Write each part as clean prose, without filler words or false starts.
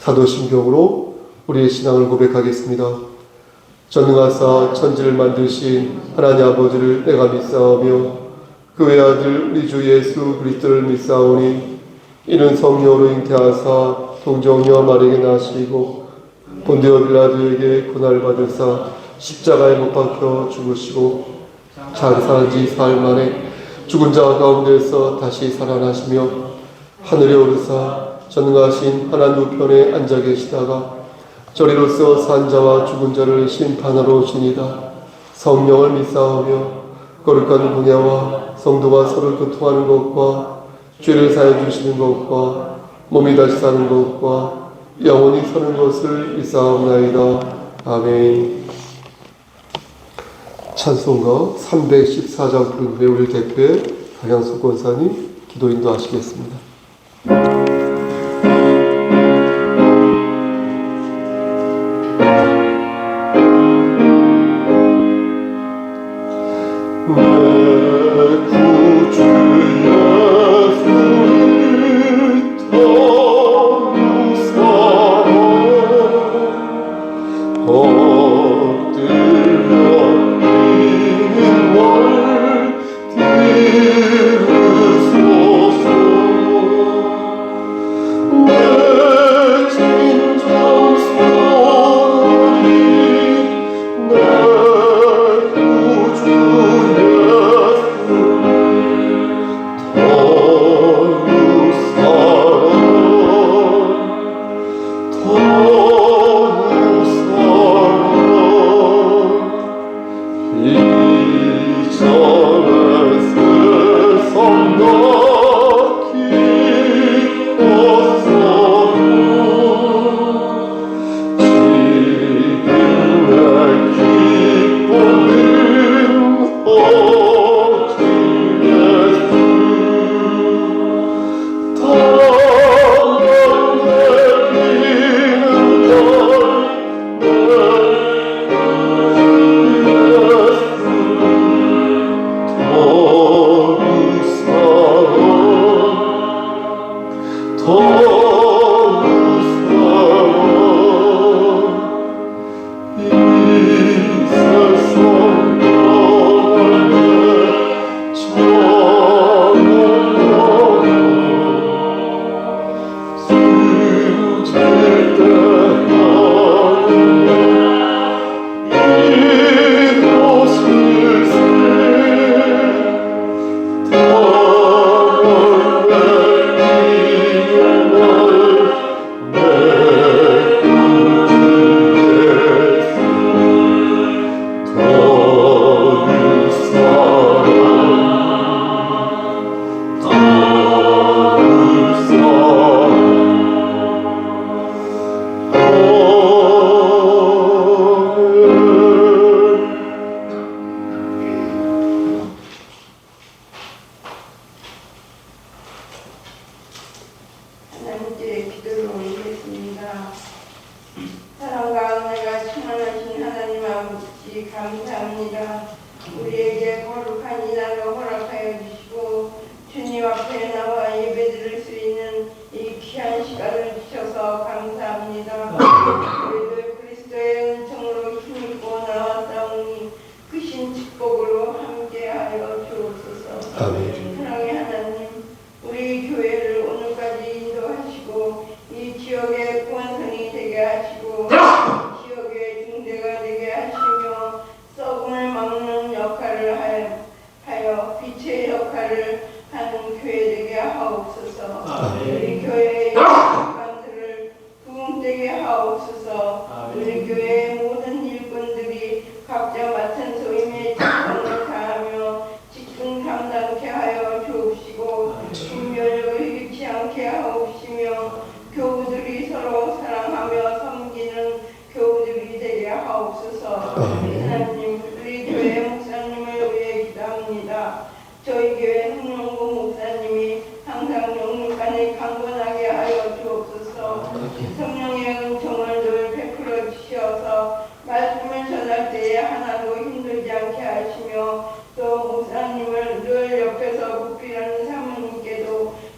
사도신경으로 우리의 신앙을 고백하겠습니다. 전능하사 천지를 만드신 하나님 아버지를 내가 믿사오며 그 외아들 우리 주 예수 그리스도를 믿사오니 이는 성령으로 잉태하사 동정녀 마리아에게 나시고 본디오 빌라도에게 고난을 받으사 십자가에 못 박혀 죽으시고 장사한 지 사흘 만에 죽은 자 가운데서 다시 살아나시며 하늘에 오르사 전능하신 하나님 우편에 앉아 계시다가 저리로서 산 자와 죽은 자를 심판하러 오시니다. 성령을 믿사오며 거룩한 공예와 성도가 서로 교통하는 것과 죄를 사해 주시는 것과 몸이 다시 사는 것과 영원히 서는 것을 믿사옵나이다. 아멘. 찬송가 314장 부른 후에 우리 대표의 강양수 권사님 기도 인도하시겠습니다.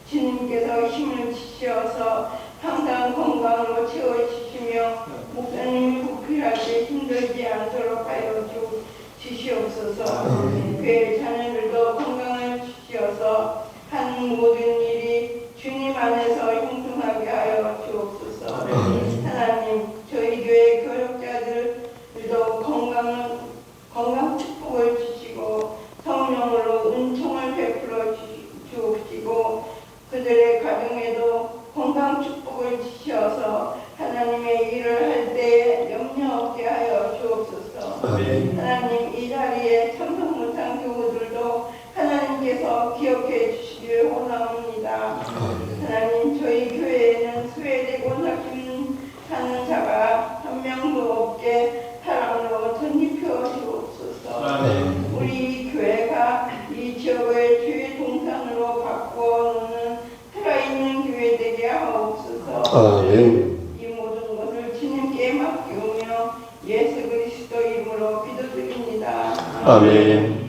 주님께서 힘을 주셔서 항상 건강으로 채워 하나님, 저희 교회 교역자들도 건강 축복을 주시고 성령으로 은총을 베풀어 주옵시고 그들의 가정에도 건강 축복을 주셔서 하나님의 일을 할 때에 염려 없게 하여 주옵소서. 하나님, 이 자리에 참석 못한 교우들도 하나님께서 기억해 주시길 원합니다. 하나님, 저희 교회에는 스웨되고 낙심하는 자가 한 명도 없게 사랑으로 전입혀 주옵소서. 우리 교회가 이 지역을 주의 동산으로 바꾸어 놓는 살아있는 교회 되게 하옵소서. 이 모든 것을 주님께 맡기오며 예수 그리스도 이름으로 기도드립니다. 아멘.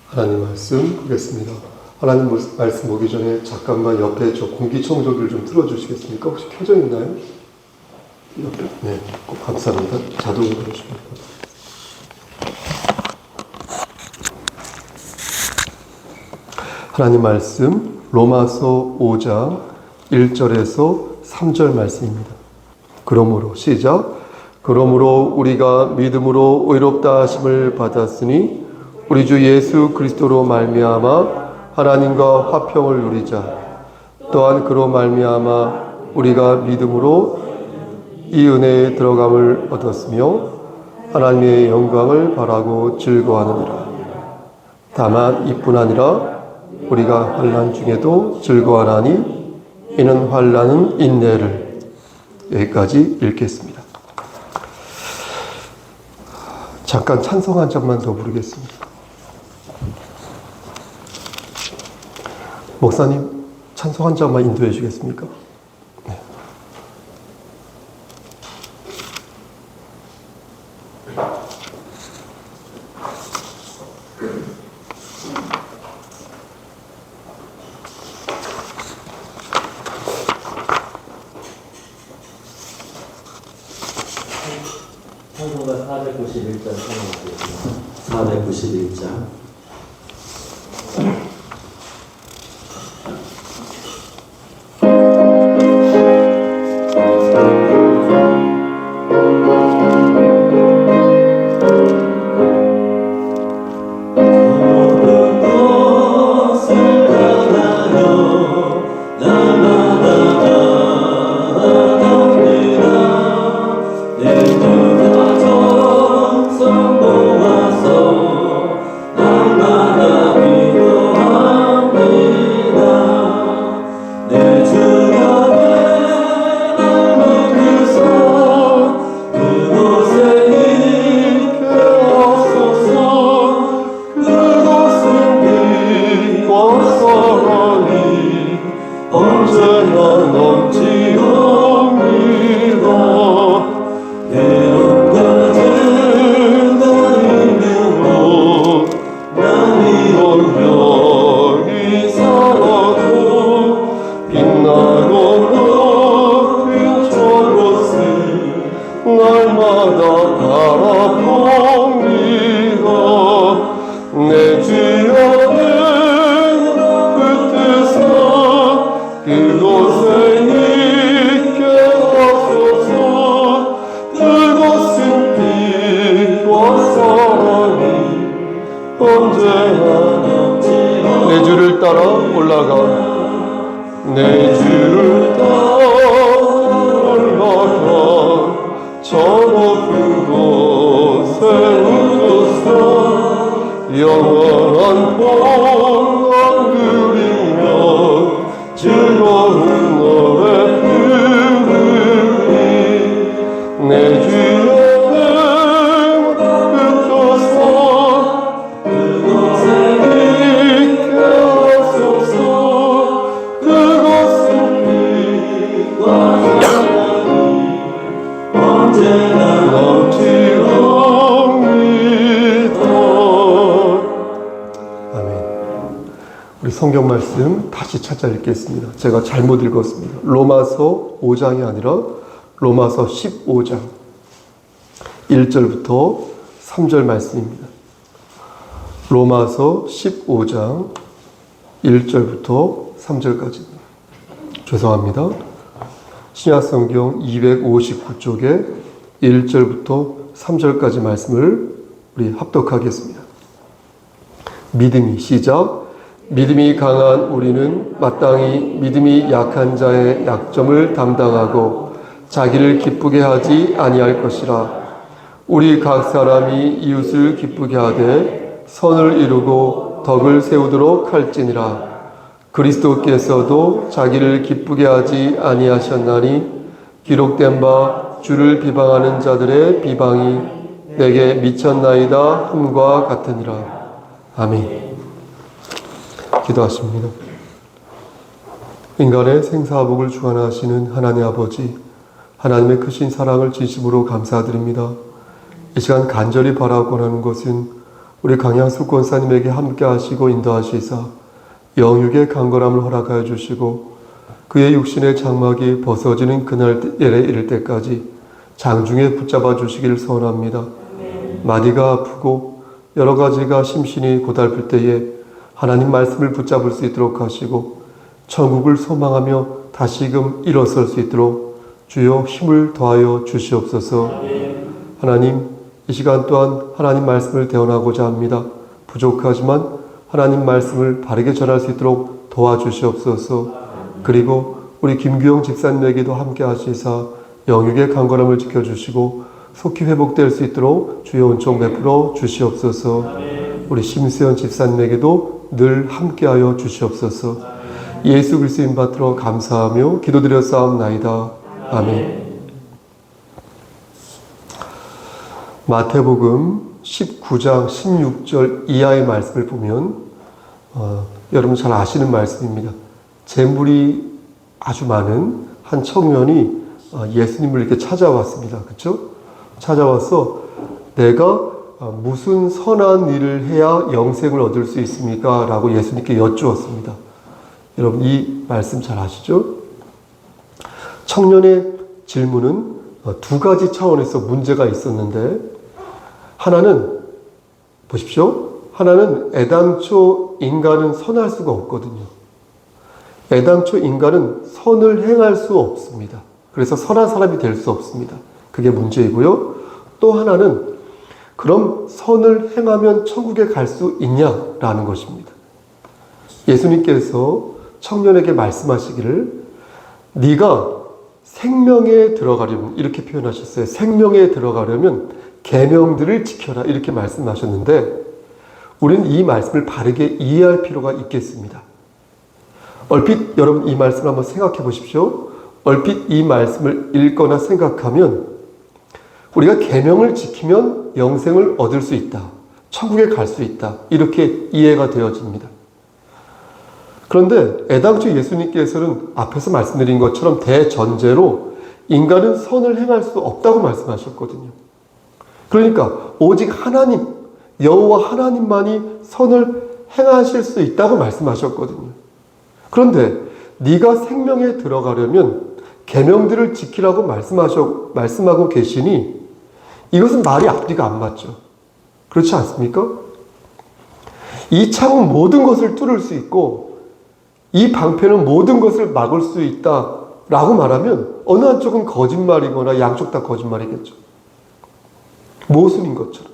하나님 말씀 보겠습니다. 하나님 말씀 보기 전에 잠깐만 옆에 저 공기청정기를 좀 틀어주시겠습니까? 혹시 켜져 있나요? 옆에? 네, 감사합니다. 자동으로 해주시면 하나님 말씀 로마서 5장 1절에서 3절 말씀입니다. 그러므로 시작. 그러므로 우리가 믿음으로 의롭다 하심을 받았으니 우리 주 예수 그리스도로 말미암아 하나님과 화평을 누리자. 또한 그로 말미암아 우리가 믿음으로 이 은혜에 들어감을 얻었으며 하나님의 영광을 바라고 즐거워하느니라. 다만 이뿐 아니라 우리가 환난 중에도 즐거워하나니 이는 환난은 인내를. 여기까지 읽겠습니다. 잠깐 찬송 한 장만 더 부르겠습니다. 목사님, 찬송 한 장만 인도해 주시겠습니까? 네. 찬송가 491장 찬송하겠습니다. 491장. 내 주를 따라 올라가 내 주를 따라 올라가 저 높은 곳에 웃어서 영원한 평안 누리며 즐거운 노래 부르리 내 주여 넘치는 성경 말씀 다시 찾아 읽겠습니다. 제가 잘못 읽었습니다. 로마서 5장이 아니라 로마서 15장 1절부터 3절 말씀입니다. 로마서 15장 1절부터 3절까지입니다. 죄송합니다. 신약성경 259쪽에 1절부터 3절까지 말씀을 우리 합독하겠습니다. 믿음이 시작. 믿음이 강한 우리는 마땅히 믿음이 약한 자의 약점을 담당하고 자기를 기쁘게 하지 아니할 것이라. 우리 각 사람이 이웃을 기쁘게 하되 선을 이루고 덕을 세우도록 할지니라. 그리스도께서도 자기를 기쁘게 하지 아니하셨나니 기록된 바 주를 비방하는 자들의 비방이 내게 미쳤나이다 함과 같으니라. 아멘. 기도하십니다. 인간의 생사복을 주관하시는 하나님 아버지, 하나님의 크신 사랑을 진심으로 감사드립니다. 이 시간 간절히 바라고 하는 것은 우리 강양수 권사님에게 함께 하시고 인도하시사 영육의 강건함을 허락하여 주시고 그의 육신의 장막이 벗어지는 그날에 이를 때까지 장중에 붙잡아 주시기를 소원합니다. 마디가 아프고 여러 가지가 심신이 고달플 때에 하나님 말씀을 붙잡을 수 있도록 하시고 천국을 소망하며 다시금 일어설 수 있도록 주여 힘을 더하여 주시옵소서. 하나님, 이 시간 또한 하나님 말씀을 대언하고자 합니다. 부족하지만 하나님 말씀을 바르게 전할 수 있도록 도와주시옵소서. 그리고 우리 김규영 집사님에게도 함께 하시사 영육의 강건함을 지켜주시고 속히 회복될 수 있도록 주여 은총 베풀어 주시옵소서. 우리 심수연 집사님에게도 늘 함께하여 주시옵소서. 예수 그리스도 이름 받들어 감사하며 기도드려 싸움나이다. 아멘. 마태복음 19장 16절 이하의 말씀을 보면 여러분 잘 아시는 말씀입니다. 재물이 아주 많은 한 청년이 예수님을 이렇게 찾아왔습니다. 그렇죠? 찾아와서 내가 무슨 선한 일을 해야 영생을 얻을 수 있습니까? 라고 예수님께 여쭈었습니다. 여러분 이 말씀 잘 아시죠? 청년의 질문은 두 가지 차원에서 문제가 있었는데 하나는 보십시오. 하나는 애당초 인간은 선할 수가 없거든요. 애당초 인간은 선을 행할 수 없습니다. 그래서 선한 사람이 될 수 없습니다. 그게 문제이고요. 또 하나는 그럼 선을 행하면 천국에 갈 수 있냐라는 것입니다. 예수님께서 청년에게 말씀하시기를 네가 생명에 들어가려면 이렇게 표현하셨어요. 생명에 들어가려면 계명들을 지켜라 이렇게 말씀하셨는데 우리는 이 말씀을 바르게 이해할 필요가 있겠습니다. 얼핏 여러분 이 말씀을 한번 생각해 보십시오. 얼핏 이 말씀을 읽거나 생각하면 우리가 계명을 지키면 영생을 얻을 수 있다. 천국에 갈 수 있다. 이렇게 이해가 되어집니다. 그런데 애당초 예수님께서는 앞에서 말씀드린 것처럼 대전제로 인간은 선을 행할 수 없다고 말씀하셨거든요. 그러니까 오직 하나님, 여호와 하나님만이 선을 행하실 수 있다고 말씀하셨거든요. 그런데 네가 생명에 들어가려면 계명들을 지키라고 말씀하고 계시니 이것은 말이 앞뒤가 안 맞죠. 그렇지 않습니까? 이 창은 모든 것을 뚫을 수 있고 이 방패는 모든 것을 막을 수 있다라고 말하면 어느 한쪽은 거짓말이거나 양쪽 다 거짓말이겠죠. 모순인 것처럼.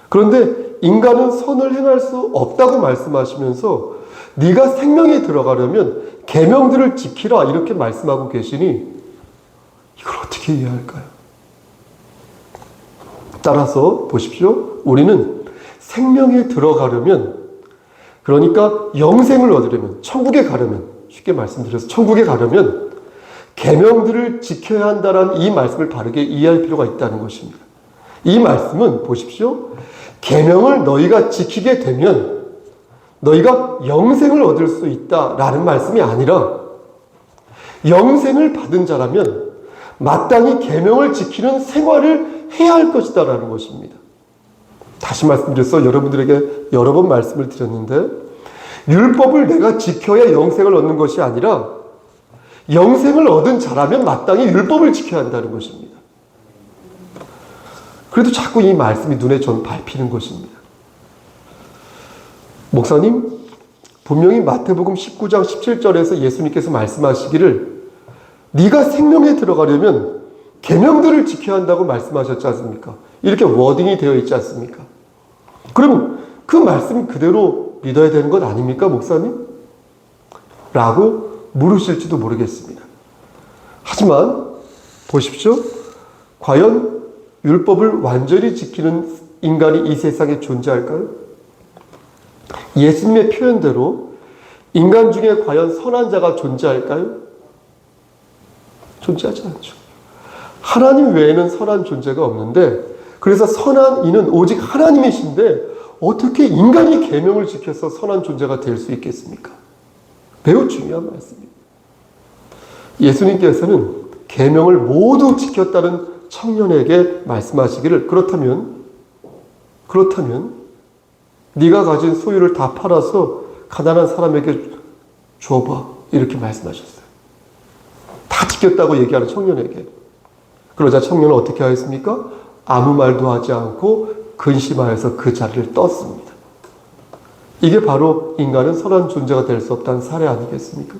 그런데 인간은 선을 행할 수 없다고 말씀하시면서 네가 생명에 들어가려면 계명들을 지키라 이렇게 말씀하고 계시니 이걸 어떻게 이해할까요? 따라서 보십시오. 우리는 생명에 들어가려면 그러니까 영생을 얻으려면 천국에 가려면 쉽게 말씀드려서 천국에 가려면 계명들을 지켜야 한다는 이 말씀을 바르게 이해할 필요가 있다는 것입니다. 이 말씀은 보십시오. 계명을 너희가 지키게 되면 너희가 영생을 얻을 수 있다라는 말씀이 아니라 영생을 받은 자라면 마땅히 계명을 지키는 생활을 해야 할 것이다라는 것입니다. 다시 말씀드려서 여러분들에게 여러 번 말씀을 드렸는데 율법을 내가 지켜야 영생을 얻는 것이 아니라 영생을 얻은 자라면 마땅히 율법을 지켜야 한다는 것입니다. 그래도 자꾸 이 말씀이 눈에 전 밟히는 것입니다. 목사님, 분명히 마태복음 19장 17절에서 예수님께서 말씀하시기를 네가 생명에 들어가려면 계명들을 지켜야 한다고 말씀하셨지 않습니까? 이렇게 워딩이 되어 있지 않습니까? 그럼 그 말씀 그대로 믿어야 되는 것 아닙니까, 목사님? 라고 물으실지도 모르겠습니다. 하지만 보십시오. 과연 율법을 완전히 지키는 인간이 이 세상에 존재할까요? 예수님의 표현대로 인간 중에 과연 선한 자가 존재할까요? 존재하지 않죠. 하나님 외에는 선한 존재가 없는데, 그래서 선한 이는 오직 하나님이신데 어떻게 인간이 계명을 지켜서 선한 존재가 될 수 있겠습니까? 매우 중요한 말씀입니다. 예수님께서는 계명을 모두 지켰다는 청년에게 말씀하시기를 그렇다면 네가 가진 소유를 다 팔아서 가난한 사람에게 줘봐, 이렇게 말씀하셨어요. 다 지켰다고 얘기하는 청년에게. 그러자 청년은 어떻게 하였습니까? 아무 말도 하지 않고 근심하여서 그 자리를 떴습니다. 이게 바로 인간은 선한 존재가 될 수 없다는 사례 아니겠습니까?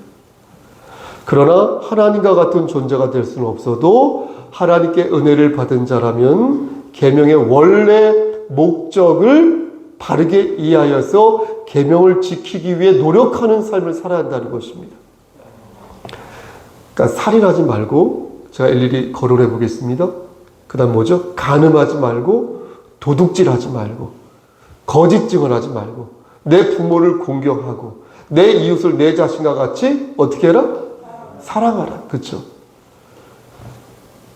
그러나 하나님과 같은 존재가 될 수는 없어도 하나님께 은혜를 받은 자라면 계명의 원래 목적을 바르게 이해하여서 계명을 지키기 위해 노력하는 삶을 살아야 한다는 것입니다. 그러니까 살인하지 말고, 제가 일일이 거론해 보겠습니다. 그 다음 뭐죠? 간음하지 말고, 도둑질하지 말고, 거짓 증언하지 말고, 내 부모를 공경하고, 내 이웃을 내 자신과 같이 어떻게 해라? 사랑하라. 그렇죠?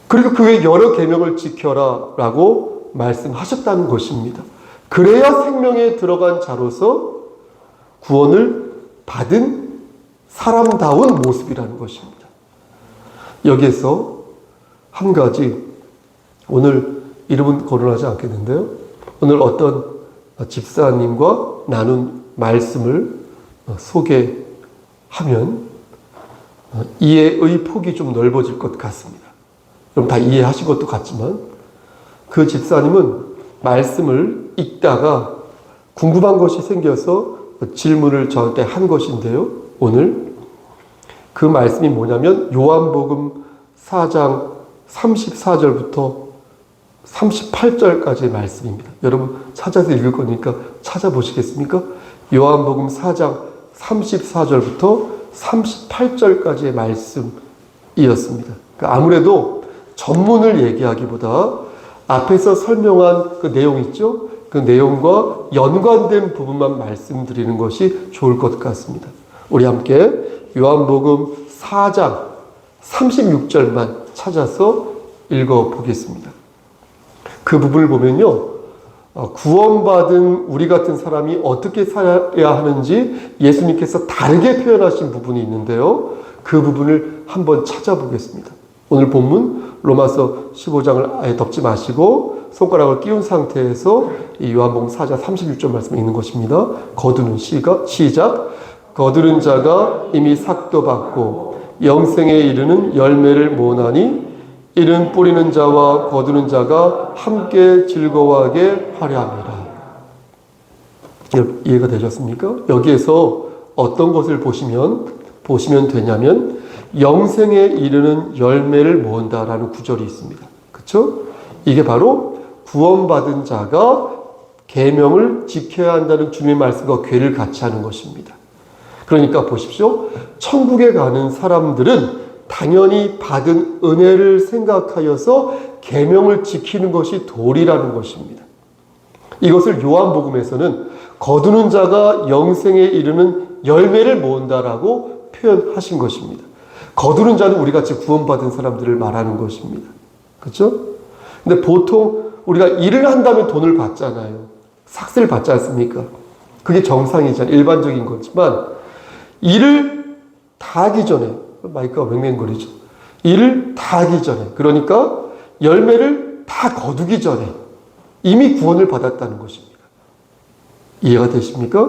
그리고 그 외에 여러 계명을 지켜라 라고 말씀하셨다는 것입니다. 그래야 생명에 들어간 자로서 구원을 받은 사람다운 모습이라는 것입니다. 여기에서 한 가지, 오늘 이름은 거론하지 않겠는데요, 오늘 어떤 집사님과 나눈 말씀을 소개하면 이해의 폭이 좀 넓어질 것 같습니다. 여러분 다 이해하신 것도 같지만, 그 집사님은 말씀을 읽다가 궁금한 것이 생겨서 질문을 저한테 한 것인데요, 오늘 그 말씀이 뭐냐면 요한복음 4장 34절부터 38절까지의 말씀입니다. 여러분 찾아서 읽을 거니까 찾아보시겠습니까? 요한복음 4장 34절부터 38절까지의 말씀이었습니다. 그러니까 아무래도 전문을 얘기하기보다 앞에서 설명한 그 내용 있죠? 그 내용과 연관된 부분만 말씀드리는 것이 좋을 것 같습니다. 우리 함께 요한복음 4장 36절만 찾아서 읽어보겠습니다. 그 부분을 보면요, 구원받은 우리 같은 사람이 어떻게 살아야 하는지 예수님께서 다르게 표현하신 부분이 있는데요, 그 부분을 한번 찾아보겠습니다. 오늘 본문 로마서 15장을 아예 덮지 마시고 손가락을 끼운 상태에서 이 요한복음 4장 36절 말씀 읽는 것입니다. 거두는 시작. 거두는 자가 이미 삭도 받고 영생에 이르는 열매를 모으나니 이는 뿌리는 자와 거두는 자가 함께 즐거워하게 하려 합니다. 이해가 되셨습니까? 여기에서 어떤 것을 보시면 되냐면 영생에 이르는 열매를 모은다라는 구절이 있습니다. 그렇죠? 이게 바로 구원받은 자가 계명을 지켜야 한다는 주님의 말씀과 궤를 같이 하는 것입니다. 그러니까 보십시오. 천국에 가는 사람들은 당연히 받은 은혜를 생각하여서 계명을 지키는 것이 도리라는 것입니다. 이것을 요한복음에서는 거두는 자가 영생에 이르는 열매를 모은다라고 표현하신 것입니다. 거두는 자는 우리 같이 구원받은 사람들을 말하는 것입니다. 그렇죠? 근데 보통 우리가 일을 한다면 돈을 받잖아요. 삭세를 받지 않습니까? 그게 정상이잖아요. 일반적인 거지만 일을 다 하기 전에, 마이크가 맹맹거리죠. 일을 다 하기 전에, 그러니까 열매를 다 거두기 전에 이미 구원을 받았다는 것입니다. 이해가 되십니까?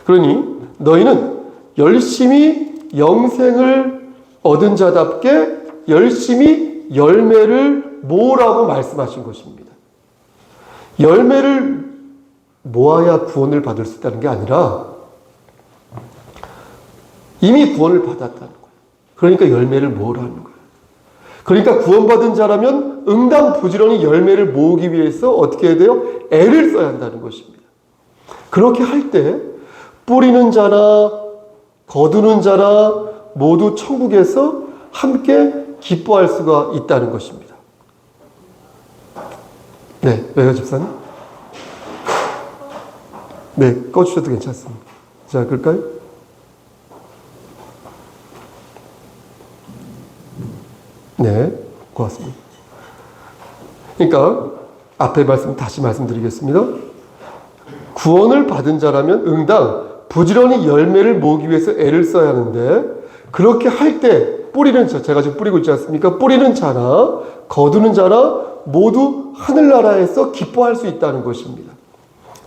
그러니 너희는 열심히 영생을 얻은 자답게 열심히 열매를 모으라고 말씀하신 것입니다. 열매를 모아야 구원을 받을 수 있다는 게 아니라 이미 구원을 받았다는 거예요. 그러니까 열매를 모으라는 거예요. 그러니까 구원받은 자라면 응당 부지런히 열매를 모으기 위해서 어떻게 해야 돼요? 애를 써야 한다는 것입니다. 그렇게 할 때 뿌리는 자나 거두는 자나 모두 천국에서 함께 기뻐할 수가 있다는 것입니다. 네, 왜요, 집사님? 네, 꺼주셔도 괜찮습니다. 자, 그럴까요? 네, 고맙습니다. 그러니까 앞에 말씀 다시 말씀드리겠습니다. 구원을 받은 자라면 응당 부지런히 열매를 모으기 위해서 애를 써야 하는데 그렇게 할 때 뿌리는 자, 제가 지금 뿌리고 있지 않습니까? 뿌리는 자나 거두는 자나 모두 하늘나라에서 기뻐할 수 있다는 것입니다.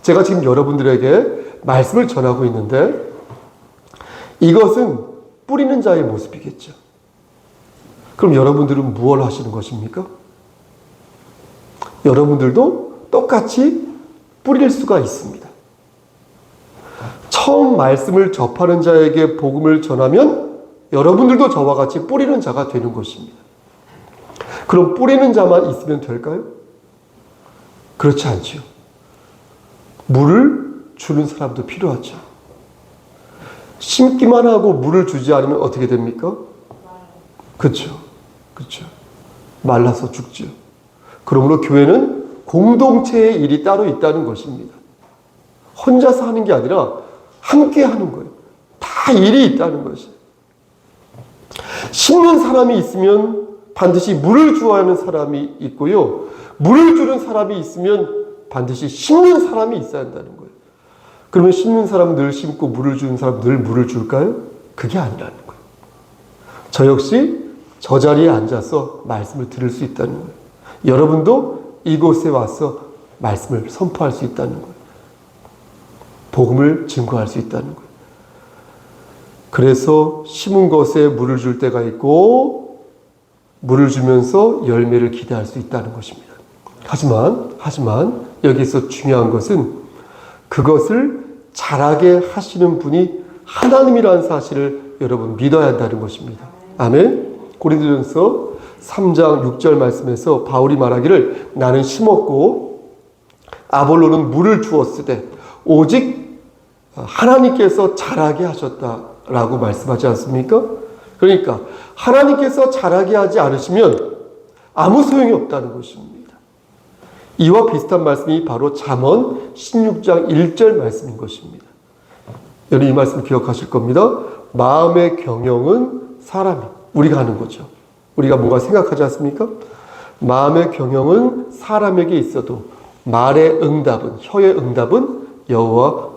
제가 지금 여러분들에게 말씀을 전하고 있는데 이것은 뿌리는 자의 모습이겠죠. 그럼 여러분들은 무엇을 하시는 것입니까? 여러분들도 똑같이 뿌릴 수가 있습니다. 처음 말씀을 접하는 자에게 복음을 전하면 여러분들도 저와 같이 뿌리는 자가 되는 것입니다. 그럼 뿌리는 자만 있으면 될까요? 그렇지 않죠. 물을 주는 사람도 필요하죠. 심기만 하고 물을 주지 않으면 어떻게 됩니까? 그렇죠. 그렇죠. 말라서 죽죠. 그러므로 교회는 공동체의 일이 따로 있다는 것입니다. 혼자서 하는 게 아니라 함께 하는 거예요. 다 일이 있다는 것이에요. 심는 사람이 있으면 반드시 물을 주어야 하는 사람이 있고요. 물을 주는 사람이 있으면 반드시 심는 사람이 있어야 한다는 거예요. 그러면 심는 사람은 늘 심고 물을 주는 사람은 늘 물을 줄까요? 그게 아니라는 거예요. 저 역시 저 자리에 앉아서 말씀을 들을 수 있다는 거예요. 여러분도 이곳에 와서 말씀을 선포할 수 있다는 거예요. 복음을 증거할 수 있다는 거예요. 그래서 심은 것에 물을 줄 때가 있고 물을 주면서 열매를 기대할 수 있다는 것입니다. 하지만 여기서 중요한 것은 그것을 자라게 하시는 분이 하나님이라는 사실을 여러분 믿어야 한다는 것입니다. 아멘. 고린도전서 3장 6절 말씀에서 바울이 말하기를 나는 심었고 아볼로는 물을 주었으되 오직 하나님께서 자라게 하셨다라고 말씀하지 않습니까? 그러니까 하나님께서 자라게 하지 않으시면 아무 소용이 없다는 것입니다. 이와 비슷한 말씀이 바로 잠언 16장 1절 말씀인 것입니다. 여러분 이 말씀 기억하실 겁니다. 마음의 경영은 사람이 우리가 하는 거죠. 우리가 뭔가 생각하지 않습니까? 마음의 경영은 사람에게 있어도 말의 응답은 혀의 응답은 여호와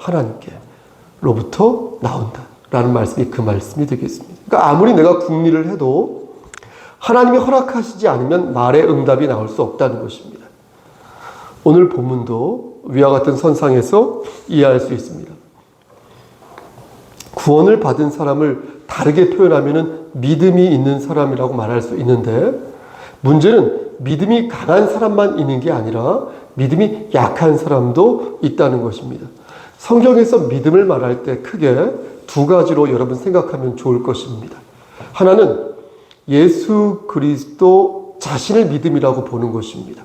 하나님께로부터 나온다라는 말씀이 그 말씀이 되겠습니다. 그러니까 아무리 내가 궁리를 해도 하나님이 허락하시지 않으면 말의 응답이 나올 수 없다는 것입니다. 오늘 본문도 위와 같은 선상에서 이해할 수 있습니다. 구원을 받은 사람을 다르게 표현하면 믿음이 있는 사람이라고 말할 수 있는데 문제는 믿음이 강한 사람만 있는 게 아니라 믿음이 약한 사람도 있다는 것입니다. 성경에서 믿음을 말할 때 크게 두 가지로 여러분 생각하면 좋을 것입니다. 하나는 예수 그리스도 자신을 믿음이라고 보는 것입니다.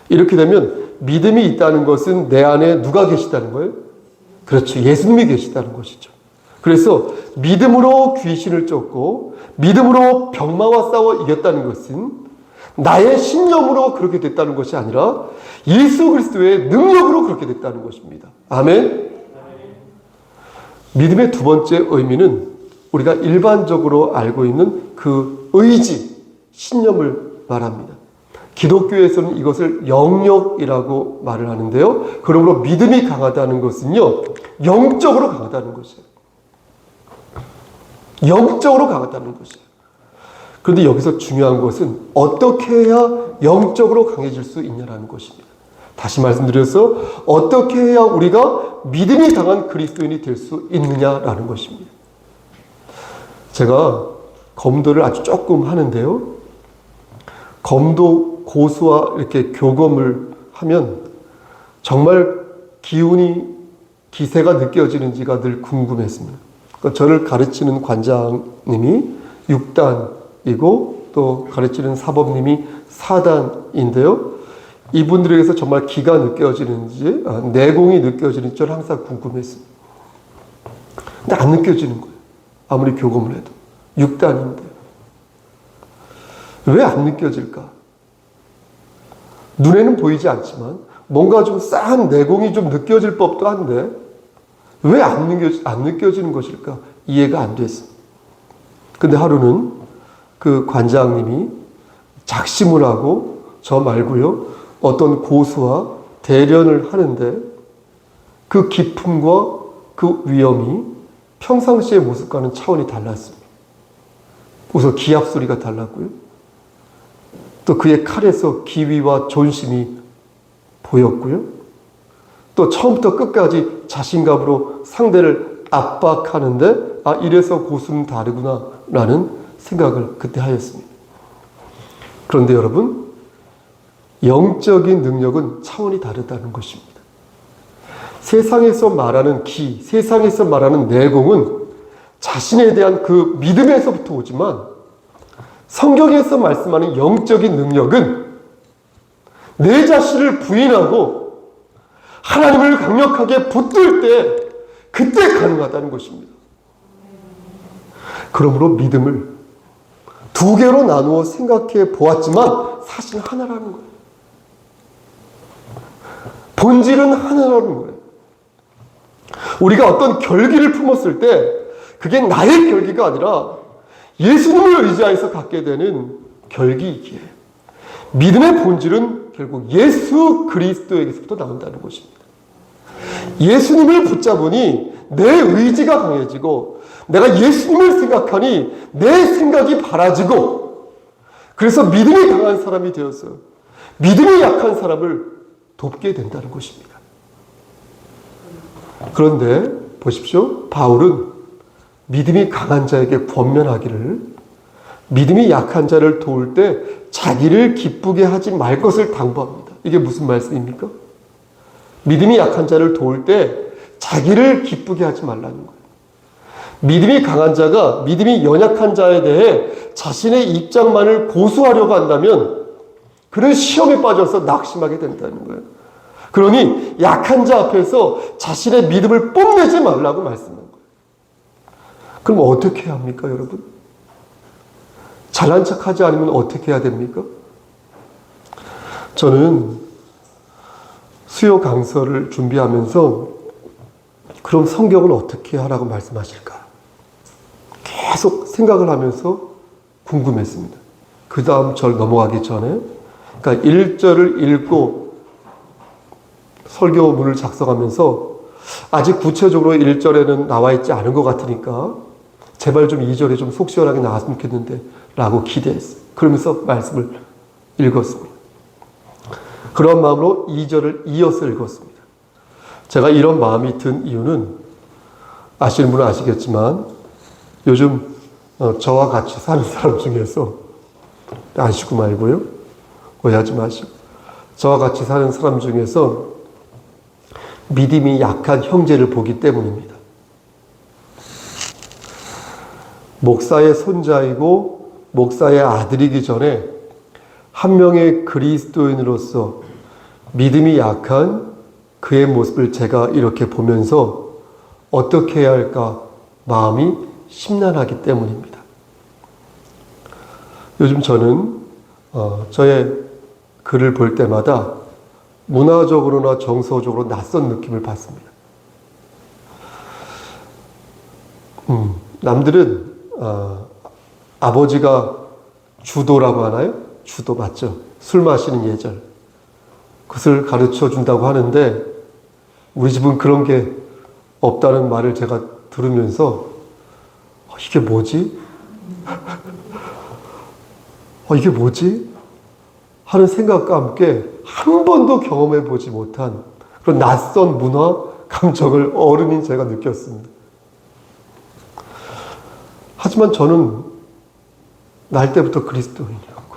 이렇게 되면 믿음이 있다는 것은 내 안에 누가 계시다는 거예요? 그렇죠. 예수님이 계시다는 것이죠. 그래서 믿음으로 귀신을 쫓고 믿음으로 병마와 싸워 이겼다는 것은 나의 신념으로 그렇게 됐다는 것이 아니라 예수 그리스도의 능력으로 그렇게 됐다는 것입니다. 아멘. 믿음의 두 번째 의미는 우리가 일반적으로 알고 있는 그 의지, 신념을 말합니다. 기독교에서는 이것을 영역이라고 말을 하는데요. 그러므로 믿음이 강하다는 것은요, 영적으로 강하다는 것이에요. 영적으로 강하다는 것이에요. 그런데 여기서 중요한 것은 어떻게 해야 영적으로 강해질 수 있냐라는 것입니다. 다시 말씀드려서 어떻게 해야 우리가 믿음이 강한 그리스도인이 될 수 있느냐라는 것입니다. 제가 검도를 아주 조금 하는데요. 검도 고수와 이렇게 교검을 하면 정말 기운이, 기세가 느껴지는지가 늘 궁금했습니다. 그러니까 저를 가르치는 관장님이 6단이고 또 가르치는 사범님이 4단인데요. 이분들에게서 정말 기가 느껴지는지, 내공이 느껴지는지 저는 항상 궁금했습니다. 근데 안 느껴지는 거예요. 아무리 교검을 해도. 6단인데. 왜 안 느껴질까? 눈에는 보이지 않지만 뭔가 좀 싸한 내공이 좀 느껴질 법도 한데 왜 안 느껴지는 것일까? 이해가 안 됐습니다. 근데 하루는 그 관장님이 작심을 하고 저 말고요 어떤 고수와 대련을 하는데 그 기품과 그 위험이 평상시의 모습과는 차원이 달랐습니다. 우선 기합 소리가 달랐고요. 또 그의 칼에서 기위와 존심이 보였고요. 또 처음부터 끝까지 자신감으로 상대를 압박하는데 이래서 고수는 다르구나 라는 생각을 그때 하였습니다. 그런데 여러분, 영적인 능력은 차원이 다르다는 것입니다. 세상에서 말하는 기, 세상에서 말하는 내공은 자신에 대한 그 믿음에서부터 오지만 성경에서 말씀하는 영적인 능력은 내 자신을 부인하고 하나님을 강력하게 붙들 때 그때 가능하다는 것입니다. 그러므로 믿음을 두 개로 나누어 생각해 보았지만 사실 하나라는 거예요. 본질은 하나라는 거예요. 우리가 어떤 결기를 품었을 때 그게 나의 결기가 아니라 예수님을 의지하여서 갖게 되는 결기이기에 믿음의 본질은 결국 예수 그리스도에게서부터 나온다는 것입니다. 예수님을 붙잡으니 내 의지가 강해지고 내가 예수님을 생각하니 내 생각이 바라지고 그래서 믿음이 강한 사람이 되어서 믿음이 약한 사람을 돕게 된다는 것입니다. 그런데 보십시오. 바울은 믿음이 강한 자에게 권면하기를 믿음이 약한 자를 도울 때 자기를 기쁘게 하지 말 것을 당부합니다. 이게 무슨 말씀입니까? 믿음이 약한 자를 도울 때 자기를 기쁘게 하지 말라는 거예요. 믿음이 강한 자가 믿음이 연약한 자에 대해 자신의 입장만을 고수하려고 한다면 그는 시험에 빠져서 낙심하게 된다는 거예요. 그러니 약한 자 앞에서 자신의 믿음을 뽐내지 말라고 말씀한 거예요. 그럼 어떻게 해야 합니까, 여러분? 잘난 척하지 않으면 어떻게 해야 됩니까? 저는 수요 강서를 준비하면서 그럼 성경은 어떻게 하라고 말씀하실까? 계속 생각을 하면서 궁금했습니다. 그 다음 절 넘어가기 전에 그러니까 1절을 읽고 설교문을 작성하면서 아직 구체적으로 1절에는 나와 있지 않은 것 같으니까 제발 좀 2절에 좀 속 시원하게 나왔으면 좋겠는데 라고 기대했어요. 그러면서 말씀을 읽었습니다. 그런 마음으로 2절을 이어서 읽었습니다. 제가 이런 마음이 든 이유는 아시는 분은 아시겠지만 요즘 저와 같이 사는 사람 중에서 아시고 말고요. 오해하지 마시고 저와 같이 사는 사람 중에서 믿음이 약한 형제를 보기 때문입니다. 목사의 손자이고 목사의 아들이기 전에 한 명의 그리스도인으로서 믿음이 약한 그의 모습을 제가 이렇게 보면서 어떻게 해야 할까 마음이 심란하기 때문입니다. 요즘 저는 저의 글을 볼 때마다 문화적으로나 정서적으로 낯선 느낌을 받습니다. 남들은 아버지가 주도라고 하나요? 주도 맞죠? 술 마시는 예절. 그것을 가르쳐 준다고 하는데 우리 집은 그런 게 없다는 말을 제가 들으면서 이게 뭐지? 이게 뭐지? 하는 생각과 함께 한 번도 경험해 보지 못한 그런 낯선 문화, 감정을 어른인 제가 느꼈습니다. 하지만 저는 날 때부터 그리스도인이었고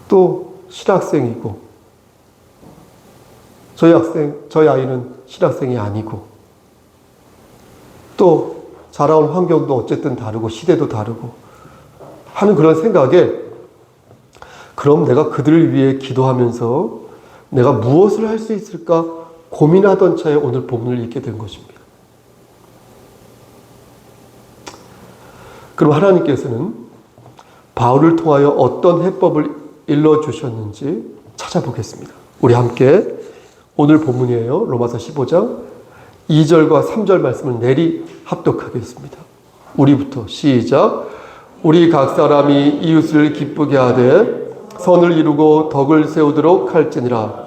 또 실학생이고 저희 아이는 실학생이 아니고 또 자라온 환경도 어쨌든 다르고 시대도 다르고 하는 그런 생각에 그럼 내가 그들을 위해 기도하면서 내가 무엇을 할 수 있을까 고민하던 차에 오늘 본문을 읽게 된 것입니다. 그럼 하나님께서는 바울을 통하여 어떤 해법을 일러주셨는지 찾아보겠습니다. 우리 함께 오늘 본문이에요. 로마서 15장 2절과 3절 말씀을 내리 합독하겠습니다. 우리부터 시작. 우리 각 사람이 이웃을 기쁘게 하되 선을 이루고 덕을 세우도록 할지니라.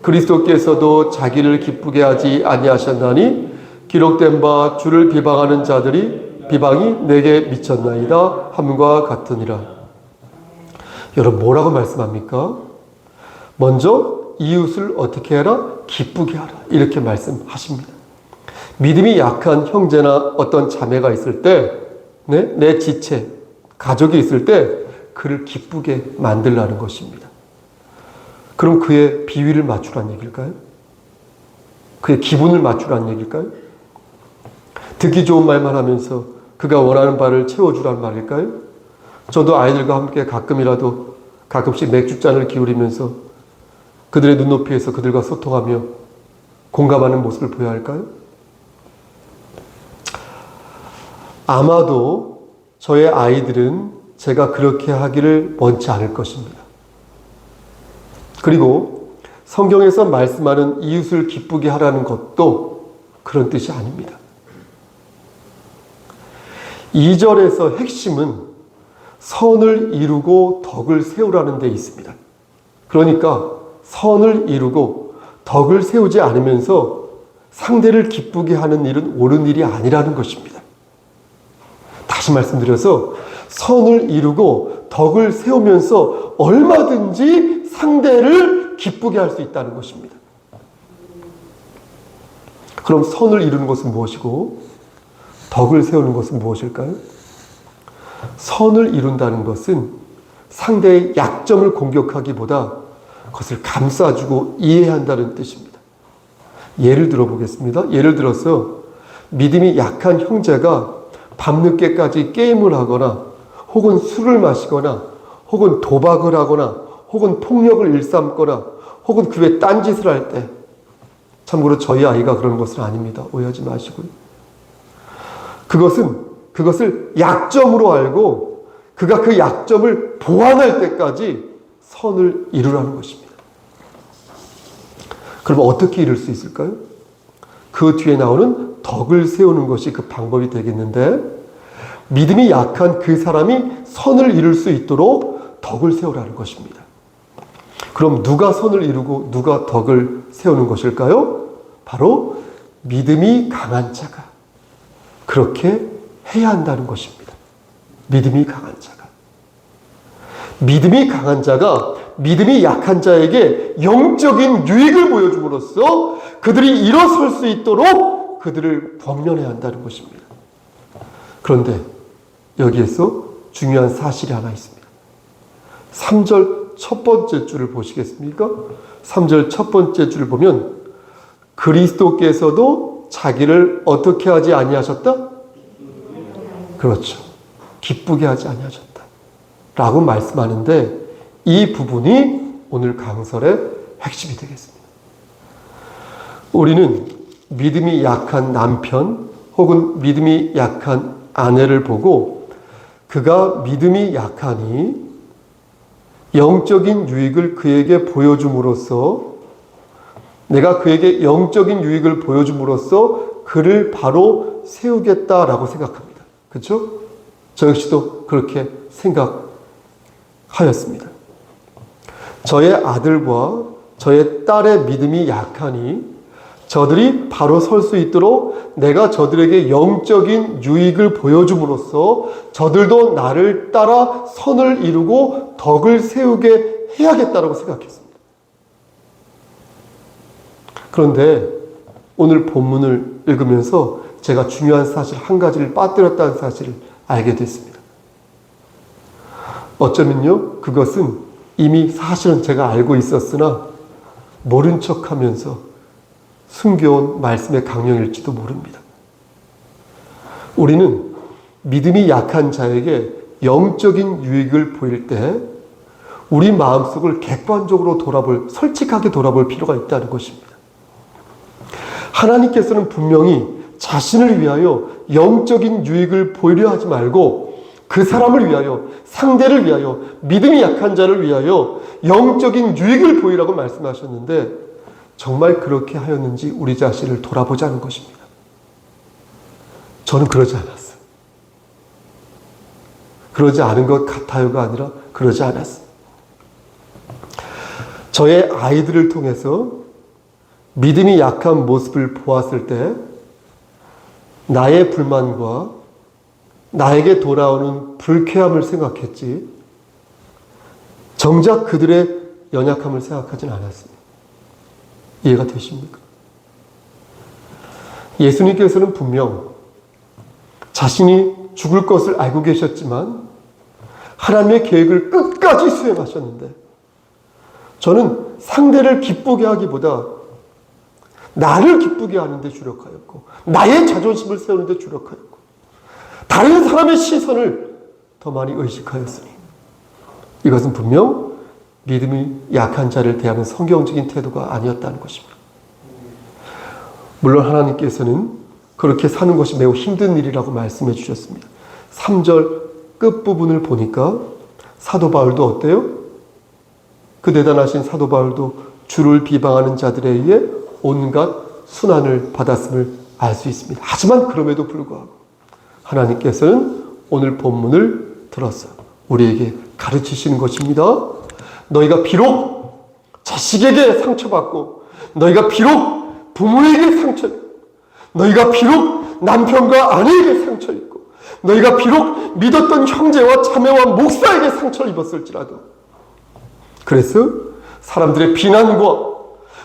그리스도께서도 자기를 기쁘게 하지 아니하셨나니 기록된 바 주를 비방하는 자들이 비방이 내게 미쳤나이다 함과 같으니라. 여러분 뭐라고 말씀합니까? 먼저 이웃을 어떻게 해라? 기쁘게 하라. 이렇게 말씀하십니다. 믿음이 약한 형제나 어떤 자매가 있을 때, 내 지체, 가족이 있을 때 그를 기쁘게 만들라는 것입니다. 그럼 그의 비위를 맞추라는 얘기일까요? 그의 기분을 맞추라는 얘기일까요? 듣기 좋은 말만 하면서 그가 원하는 바를 채워주라는 말일까요? 저도 아이들과 함께 가끔씩 맥주잔을 기울이면서 그들의 눈높이에서 그들과 소통하며 공감하는 모습을 보여야 할까요? 아마도 저의 아이들은 제가 그렇게 하기를 원치 않을 것입니다. 그리고 성경에서 말씀하는 이웃을 기쁘게 하라는 것도 그런 뜻이 아닙니다. 2절에서 핵심은 선을 이루고 덕을 세우라는 데 있습니다. 그러니까 선을 이루고 덕을 세우지 않으면서 상대를 기쁘게 하는 일은 옳은 일이 아니라는 것입니다. 다시 말씀드려서 선을 이루고 덕을 세우면서 얼마든지 상대를 기쁘게 할 수 있다는 것입니다. 그럼 선을 이루는 것은 무엇이고 덕을 세우는 것은 무엇일까요? 선을 이룬다는 것은 상대의 약점을 공격하기보다 그것을 감싸주고 이해한다는 뜻입니다. 예를 들어보겠습니다. 예를 들어서 믿음이 약한 형제가 밤늦게까지 게임을 하거나 혹은 술을 마시거나 혹은 도박을 하거나 혹은 폭력을 일삼거나 혹은 그 외 딴짓을 할 때, 참고로 저희 아이가 그런 것은 아닙니다. 오해하지 마시고요. 그것을 약점으로 알고 그가 그 약점을 보완할 때까지 선을 이루라는 것입니다. 그럼 어떻게 이룰 수 있을까요? 그 뒤에 나오는 덕을 세우는 것이 그 방법이 되겠는데, 믿음이 약한 그 사람이 선을 이룰 수 있도록 덕을 세우라는 것입니다. 그럼 누가 선을 이루고 누가 덕을 세우는 것일까요? 바로 믿음이 강한 자가 그렇게 해야 한다는 것입니다. 믿음이 강한 자가. 믿음이 강한 자가 믿음이 약한 자에게 영적인 유익을 보여줌으로써 그들이 일어설 수 있도록 그들을 권면해야 한다는 것입니다. 그런데 여기에서 중요한 사실이 하나 있습니다. 3절 첫 번째 줄을 보시겠습니까? 3절 첫 번째 줄을 보면 그리스도께서도 자기를 어떻게 하지 아니하셨다? 그렇죠. 기쁘게 하지 아니하셨다 라고 말씀하는데, 이 부분이 오늘 강설의 핵심이 되겠습니다. 우리는 믿음이 약한 남편 혹은 믿음이 약한 아내를 보고 그가 믿음이 약하니 영적인 유익을 그에게 보여줌으로써, 내가 그에게 영적인 유익을 보여줌으로써 그를 바로 세우겠다라고 생각합니다. 그렇죠? 저 역시도 그렇게 생각하였습니다. 저의 아들과 저의 딸의 믿음이 약하니 저들이 바로 설 수 있도록 내가 저들에게 영적인 유익을 보여줌으로써 저들도 나를 따라 선을 이루고 덕을 세우게 해야겠다라고 생각했습니다. 그런데 오늘 본문을 읽으면서 제가 중요한 사실 한 가지를 빠뜨렸다는 사실을 알게 됐습니다. 어쩌면요, 그것은 이미 사실은 제가 알고 있었으나 모른 척하면서 숨겨온 말씀의 강령일지도 모릅니다. 우리는 믿음이 약한 자에게 영적인 유익을 보일 때 우리 마음속을 객관적으로 솔직하게 돌아볼 필요가 있다는 것입니다. 하나님께서는 분명히 자신을 위하여 영적인 유익을 보이려 하지 말고 그 사람을 위하여, 상대를 위하여, 믿음이 약한 자를 위하여 영적인 유익을 보이라고 말씀하셨는데 정말 그렇게 하였는지 우리 자신을 돌아보자는 것입니다. 저는 그러지 않았어요. 그러지 않은 것 같아요가 아니라 그러지 않았어요. 저의 아이들을 통해서 믿음이 약한 모습을 보았을 때 나의 불만과 나에게 돌아오는 불쾌함을 생각했지 정작 그들의 연약함을 생각하지는 않았습니다. 이해가 되십니까? 예수님께서는 분명 자신이 죽을 것을 알고 계셨지만 하나님의 계획을 끝까지 수행하셨는데 저는 상대를 기쁘게 하기보다 나를 기쁘게 하는 데 주력하였고 나의 자존심을 세우는 데 주력하였고 다른 사람의 시선을 더 많이 의식하였으니 이것은 분명 믿음이 약한 자를 대하는 성경적인 태도가 아니었다는 것입니다. 물론 하나님께서는 그렇게 사는 것이 매우 힘든 일이라고 말씀해 주셨습니다. 3절 끝부분을 보니까 사도 바울도 어때요? 그 대단하신 사도 바울도 주를 비방하는 자들에 의해 온갖 순환을 받았음을 알 수 있습니다. 하지만 그럼에도 불구하고 하나님께서는 오늘 본문을 들어서 우리에게 가르치시는 것입니다. 너희가 비록 자식에게 상처받고 너희가 비록 부모에게 상처받고 너희가 비록 남편과 아내에게 상처 입고 너희가 비록 믿었던 형제와 자매와 목사에게 상처를 입었을지라도 그래서 사람들의 비난과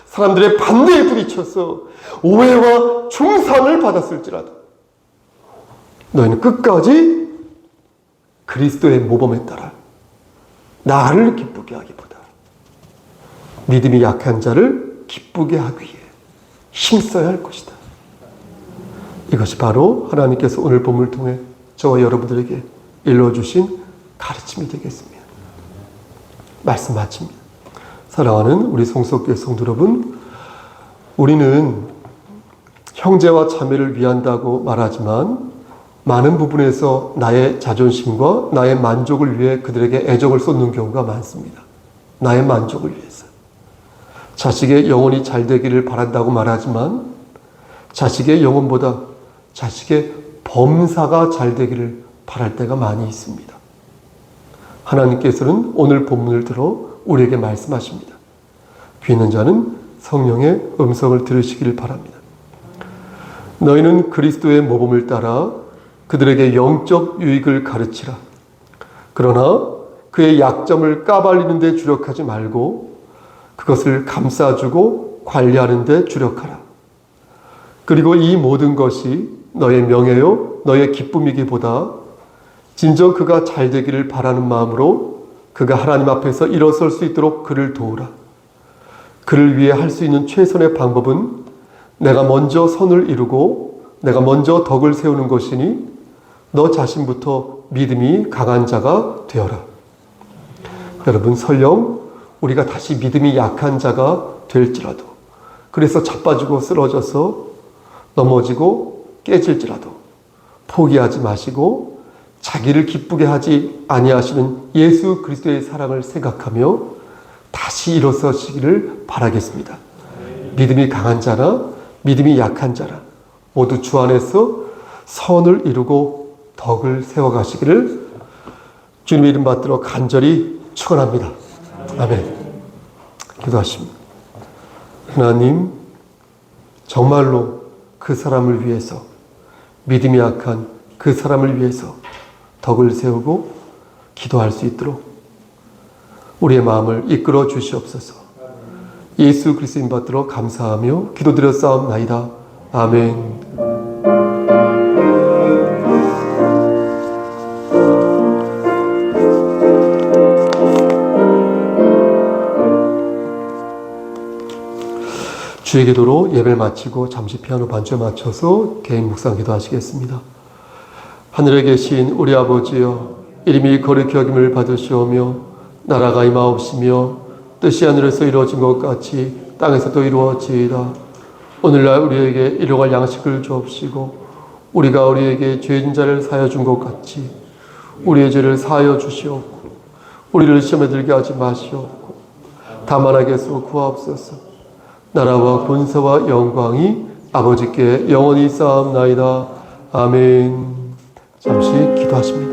사람들의 반대에 부딪혀서 오해와 중상을 받았을지라도 너희는 끝까지 그리스도의 모범에 따라 나를 기쁘게 하기보다 믿음이 약한 자를 기쁘게 하기 위해 힘써야 할 것이다. 이것이 바로 하나님께서 오늘 본문을 통해 저와 여러분들에게 일러주신 가르침이 되겠습니다. 말씀 마칩니다. 사랑하는 우리 성석교회 성도 여러분, 우리는 형제와 자매를 위한다고 말하지만 많은 부분에서 나의 자존심과 나의 만족을 위해 그들에게 애정을 쏟는 경우가 많습니다. 나의 만족을 위해서. 자식의 영혼이 잘 되기를 바란다고 말하지만 자식의 영혼보다 자식의 범사가 잘 되기를 바랄 때가 많이 있습니다. 하나님께서는 오늘 본문을 들어 우리에게 말씀하십니다. 귀 있는 자는 성령의 음성을 들으시기를 바랍니다. 너희는 그리스도의 모범을 따라 그들에게 영적 유익을 가르치라. 그러나 그의 약점을 까발리는 데 주력하지 말고 그것을 감싸주고 관리하는 데 주력하라. 그리고 이 모든 것이 너의 명예요 너의 기쁨이기보다 진정 그가 잘 되기를 바라는 마음으로 그가 하나님 앞에서 일어설 수 있도록 그를 도우라. 그를 위해 할 수 있는 최선의 방법은 내가 먼저 선을 이루고 내가 먼저 덕을 세우는 것이니 너 자신부터 믿음이 강한 자가 되어라. 여러분, 설령 우리가 다시 믿음이 약한 자가 될지라도 그래서 자빠지고 쓰러져서 넘어지고 깨질지라도 포기하지 마시고 자기를 기쁘게 하지 아니하시는 예수 그리스도의 사랑을 생각하며 다시 일어서시기를 바라겠습니다. 믿음이 강한 자나 믿음이 약한 자나 모두 주 안에서 선을 이루고 덕을 세워가시기를 주님의 이름 받들어 간절히 축원합니다. 아멘. 기도하십니다. 하나님, 정말로 그 사람을 위해서 믿음이 약한 그 사람을 위해서 덕을 세우고 기도할 수 있도록 우리의 마음을 이끌어 주시옵소서. 예수 그리스도인 받들어 감사하며 기도드렸사옵나이다. 아멘. 주의 기도로 예배를 마치고 잠시 피아노 반주에 맞춰서 개인 묵상 기도하시겠습니다. 하늘에 계신 우리 아버지여, 이름이 거룩히 여김을 받으시오며 나라가 임하옵시며 뜻이 하늘에서 이루어진 것 같이 땅에서도 이루어지이다. 오늘날 우리에게 일용할 양식을 주옵시고 우리가 우리에게 죄진 자를 사하여 준 것 같이 우리의 죄를 사하여 주시옵고 우리를 시험에 들게 하지 마시옵고 다만 악에서 구하옵소서. 나라와 권세와 영광이 아버지께 영원히 쌓옵나이다. 아멘. 잠시 기도하십니다.